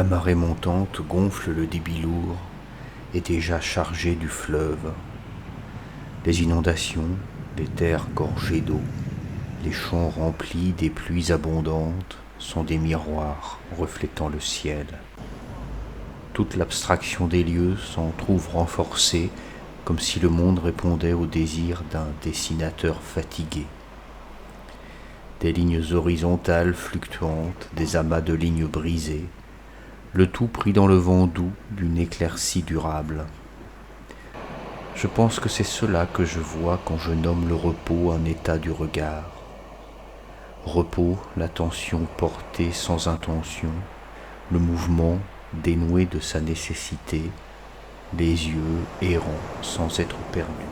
marée montante gonfle le débit lourd et déjà chargé du fleuve. Les inondations, les terres gorgées d'eau, les champs remplis des pluies abondantes sont des miroirs reflétant le ciel. Toute l'abstraction des lieux s'en trouve renforcée comme si le monde répondait au désir d'un dessinateur fatigué. Des lignes horizontales fluctuantes, des amas de lignes brisées, le tout pris dans le vent doux d'une éclaircie durable. Je pense que c'est cela que je vois quand je nomme le repos un état du regard. Repos, l'attention portée sans intention, le mouvement dénoué de sa nécessité, les yeux errants sans être perdus.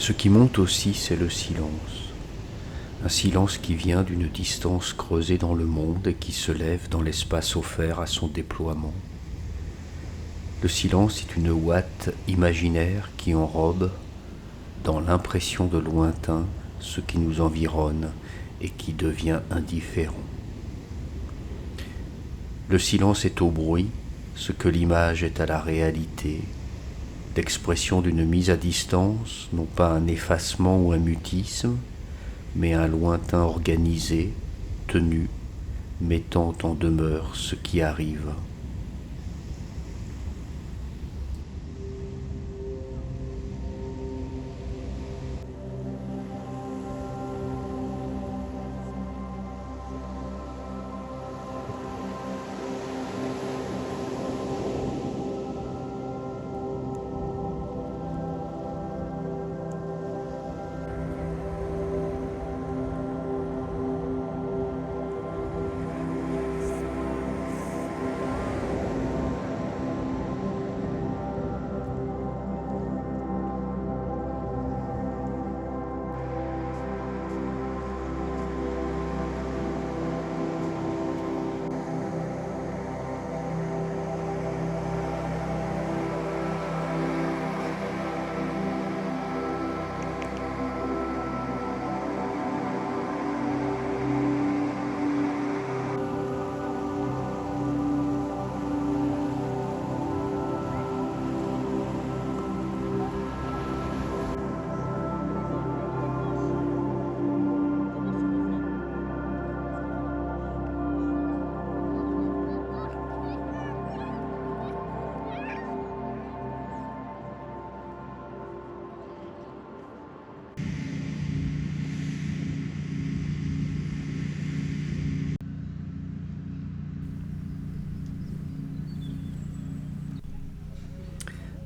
Ce qui monte aussi, c'est le silence. Un silence qui vient d'une distance creusée dans le monde et qui se lève dans l'espace offert à son déploiement. Le silence est une ouate imaginaire qui enrobe, dans l'impression de lointain, ce qui nous environne et qui devient indifférent. Le silence est au bruit, ce que l'image est à la réalité, l'expression d'une mise à distance, non pas un effacement ou un mutisme, mais un lointain organisé, tenu, mettant en demeure ce qui arrive.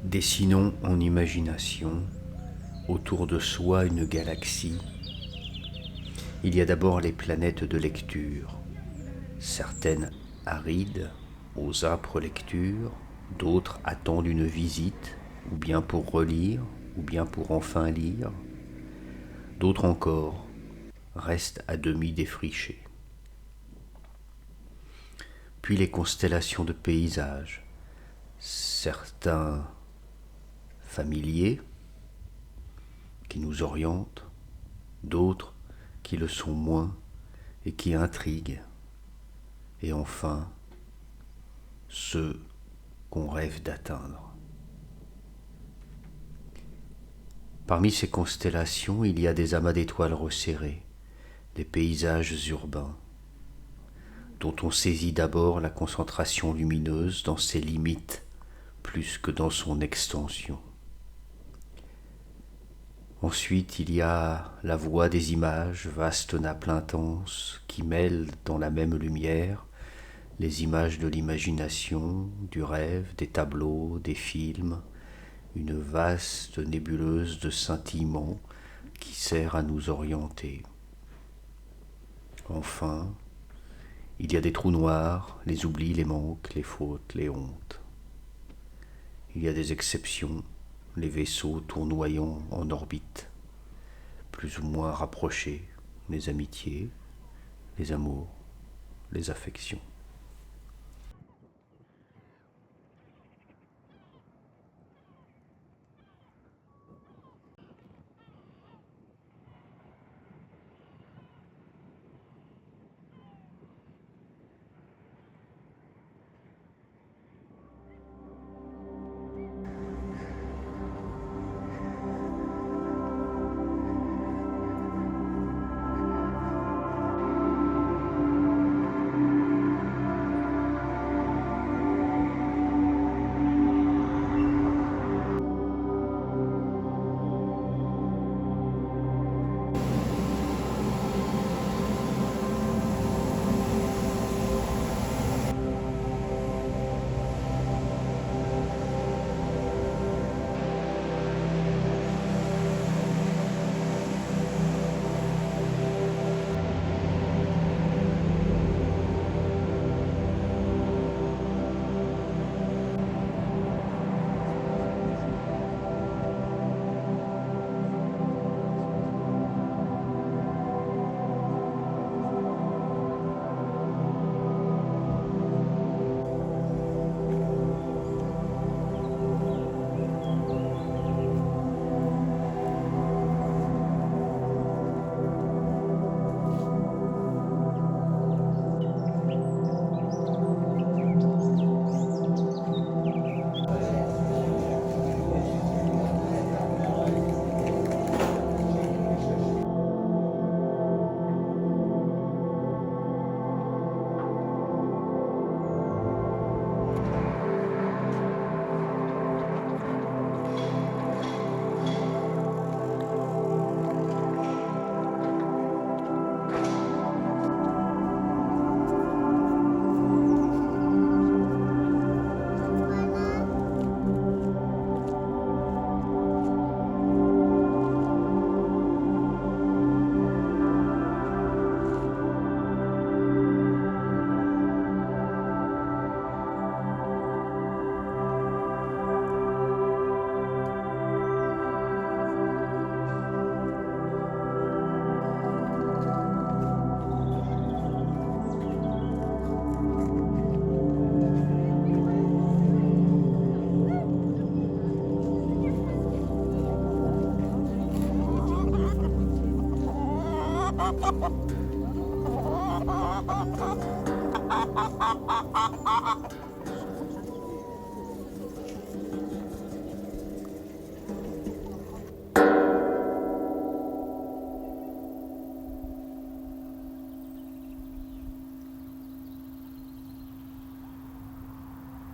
Dessinons en imagination autour de soi une galaxie. Il y a d'abord les planètes de lecture, certaines arides, aux âpres lectures, d'autres attendent une visite, ou bien pour relire, ou bien pour enfin lire, d'autres encore restent à demi défrichées. Puis les constellations de paysages, certains familiers qui nous orientent, d'autres qui le sont moins et qui intriguent, et enfin ceux qu'on rêve d'atteindre. Parmi ces constellations, il y a des amas d'étoiles resserrées, des paysages urbains, dont on saisit d'abord la concentration lumineuse dans ses limites plus que dans son extension. Ensuite, il y a la voix des images, vaste nappe intense, qui mêle dans la même lumière les images de l'imagination, du rêve, des tableaux, des films, une vaste nébuleuse de scintillements qui sert à nous orienter. Enfin, il y a des trous noirs, les oublis, les manques, les fautes, les hontes. Il y a des exceptions, les vaisseaux tournoyant en orbite, plus ou moins rapprochés, les amitiés, les amours, les affections.